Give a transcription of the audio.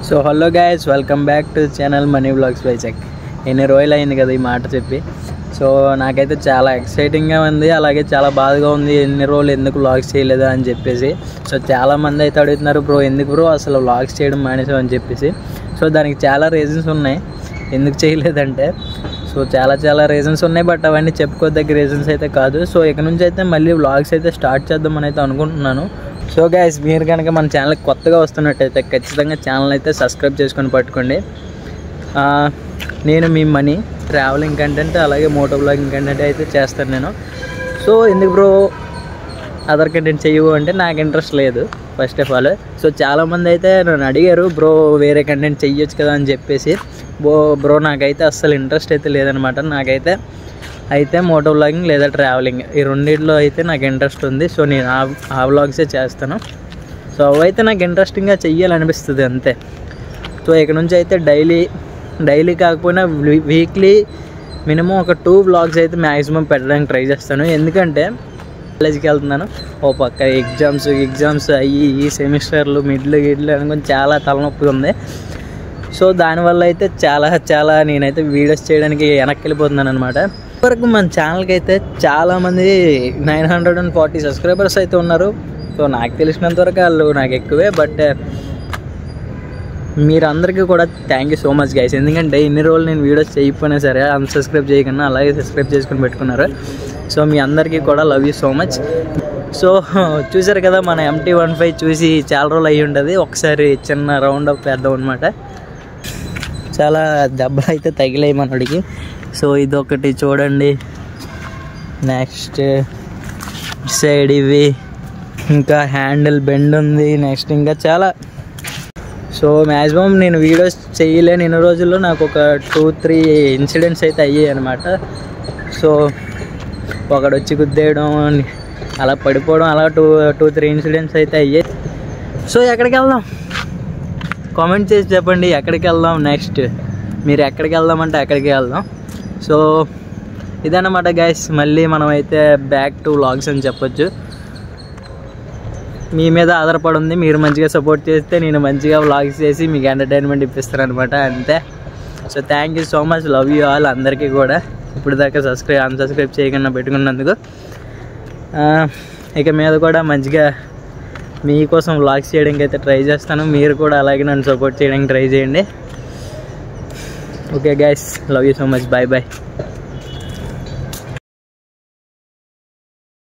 So hello guys, welcome back to channel money vlogs by cheque. ఎన్ని రోజులు అయింది కదా ఈ మాట చెప్పి. సో నాకైతే చాలా ఎక్సైటింగ్గా ఉంది, అలాగే చాలా బాధగా ఉంది. ఎన్ని రోజులు ఎందుకు వ్లాగ్స్ చేయలేదు అని చెప్పేసి. సో చాలామంది అయితే అడుగుతున్నారు, బ్రో ఎందుకు బ్రో అసలు వ్లాగ్స్ చేయడం మానేసాం అని చెప్పేసి. సో దానికి చాలా రీజన్స్ ఉన్నాయి ఎందుకు చేయలేదంటే. సో చాలా రీజన్స్ ఉన్నాయి, బట్ అవన్నీ చెప్పుకోదగ్గ రీజన్స్ అయితే కాదు. సో ఇక నుంచి అయితే మళ్ళీ వ్లాగ్స్ అయితే స్టార్ట్ చేద్దామని అయితే అనుకుంటున్నాను. సో గైస్, మీరు కనుక మన ఛానల్కి కొత్తగా వస్తున్నట్టయితే ఖచ్చితంగా ఛానల్ అయితే సబ్స్క్రైబ్ చేసుకొని పట్టుకోండి. నేను మీ మనీ ట్రావెలింగ్ కంటెంట్ అలాగే మోటో బ్లాగింగ్ కంటెంట్ అయితే చేస్తాను నేను. సో ఎందుకు బ్రో అదర్ కంటెంట్ చెయ్యవు అంటే నాకు ఇంట్రెస్ట్ లేదు ఫస్ట్ ఆఫ్ ఆల్. సో చాలామంది అయితే నన్ను అడిగారు, బ్రో వేరే కంటెంట్ చెయ్యొచ్చు కదా అని చెప్పేసి. బ్రో నాకైతే అస్సలు ఇంట్రెస్ట్ అయితే లేదనమాట. నాకైతే మోటో వ్లాగింగ్ లేదా ట్రావెలింగ్ ఈ రెండింటిలో అయితే నాకు ఇంట్రెస్ట్ ఉంది. సో నేను ఆ వ్లాగ్సే చేస్తాను. సో అవైతే నాకు ఇంట్రెస్టింగ్గా చెయ్యాలనిపిస్తుంది అంతే. సో ఇక నుంచి అయితే డైలీ కాకపోయినా వీక్లీ మినిమం ఒక 2 వ్లాగ్స్ అయితే మ్యాక్సిమం పెట్టడానికి ట్రై చేస్తాను. ఎందుకంటే కాలేజీకి వెళ్తున్నాను, ఓ పక్క ఎగ్జామ్స్ అయ్యి ఈ సెమిస్టర్లు మిడ్లు అనుకుని చాలా తలనొప్పి ఉంది. సో దానివల్ల అయితే చాలా నేనైతే వీడియోస్ చేయడానికి వెనక్కి వెళ్ళిపోతున్నాను అనమాట. ఇప్పటివరకు మన ఛానల్కి అయితే చాలామంది 940 సబ్స్క్రైబర్స్ అయితే ఉన్నారు. సో నాకు తెలిసినంతవరకు వాళ్ళు నాకు ఎక్కువే, బట్ మీరందరికీ కూడా thank you so much guys. ఎందుకంటే ఇన్ని రోజులు నేను వీడియోస్ చేయకపోయినా సరే అన్సబ్స్క్రైబ్ చేయకుండా అలాగే సబ్స్క్రైబ్ చేసుకొని పెట్టుకున్నారు. సో మీ అందరికీ కూడా love you so much. So చూసారు కదా, మన MT15 చూసి చాలా రోజులు అయ్యి ఉంటుంది. ఒకసారి చిన్న రౌండ్ అప్ వేద్దాం అనమాట. చాలా దెబ్బలు అయితే తగిలాయి మనోడికి. సో ఇదొకటి చూడండి, నెక్స్ట్ సైడ్ ఇవి, ఇంకా హ్యాండిల్ బెండ్ ఉంది, నెక్స్ట్ ఇంకా చాలా. సో మ్యాక్సిమం నేను వీడియోస్ చేయలేని ఇన్ని రోజుల్లో నాకు ఒక 2-3 ఇన్సిడెంట్స్ అయితే అయ్యాయి అనమాట. సో ఒకడు వచ్చి గుద్దేయడం, అలా పడిపోవడం, అలా 2-3 ఇన్సిడెంట్స్ అయితే అయ్యాయి. సో ఎక్కడికి వెళ్దాం కామెంట్ చేసి చెప్పండి, ఎక్కడికి వెళ్దాం నెక్స్ట్. మీరు ఎక్కడికి వెళ్దామంటే అక్కడికి వెళ్దాం. సో ఇదన్నమాట గైస్, మళ్ళీ మనం అయితే బ్యాక్ టు వ్లాగ్స్ అని చెప్పొచ్చు. మీ మీద ఆధారపడి ఉంది. మీరు మంచిగా సపోర్ట్ చేస్తే నేను మంచిగా వ్లాగ్స్ చేసి మీకు ఎంటర్టైన్మెంట్ ఇప్పిస్తాను అనమాట, అంతే. So thank you so much, love you all అందరికీ కూడా. ఇప్పుడు దాకా అన్సబ్స్క్రైబ్ చేయకుండా పెట్టుకున్నందుకు. ఇక మీద కూడా మంచిగా మీకోసం వ్లాగ్స్ చేయడానికి అయితే ట్రై చేస్తాను. మీరు కూడా అలాగే నన్ను సపోర్ట్ చేయడానికి ట్రై చేయండి. Okay guys, love you so much, bye.